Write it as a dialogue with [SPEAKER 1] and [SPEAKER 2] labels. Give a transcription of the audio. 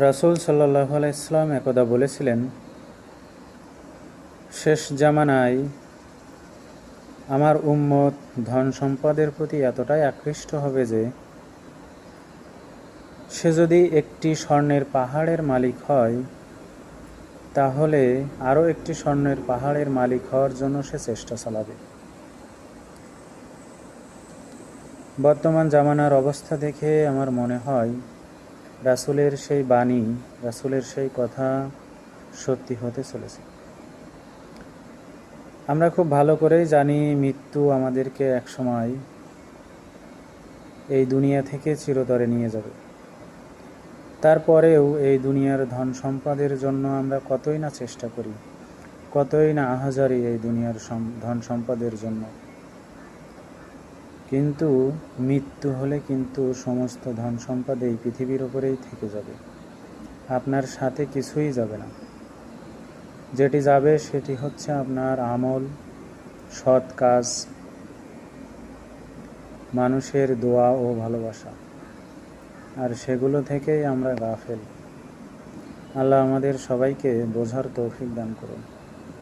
[SPEAKER 1] রাসূল সাল্লাল্লাহু আলাইহি সাল্লাম একদা বলেছিলেন, শেষ জামানায় আমার উম্মত ধন সম্পদের প্রতি এতটাই আকৃষ্ট হবে যে সে যদি একটি স্বর্ণের পাহাড়ের মালিক হয় তাহলে আরও একটি স্বর্ণের পাহাড়ের মালিক হওয়ার জন্য সে চেষ্টা চালাবে। বর্তমান জামানার অবস্থা দেখে আমার মনে হয় রাসূলের সেই বাণী, রাসূলের সেই কথা সত্যি হতে চলেছে। আমরা খুব ভালো করেই জানি মৃত্যু আমাদেরকে একসময় এই দুনিয়া থেকে চিরতরে নিয়ে যাবে। তারপরেও এই দুনিয়ার ধন সম্পদের জন্য আমরা কতই না চেষ্টা করি, কতই না আহাজারি এই দুনিয়ার ধন সম্পদের জন্য, কিন্তু মৃত্যু হলে কিন্তু সমস্ত ধন সম্পদ এই পৃথিবীর ওপরেই থেকে যাবে, আপনার সাথে কিছুই যাবে না। যেটি যাবে সেটি হচ্ছে আপনার আমল, সৎ কাজ, মানুষের দোয়া ও ভালোবাসা, আর সেগুলো থেকেই আমরা গাফেল। আল্লাহ আমাদের সবাইকে বোঝার তৌফিক দান করুন।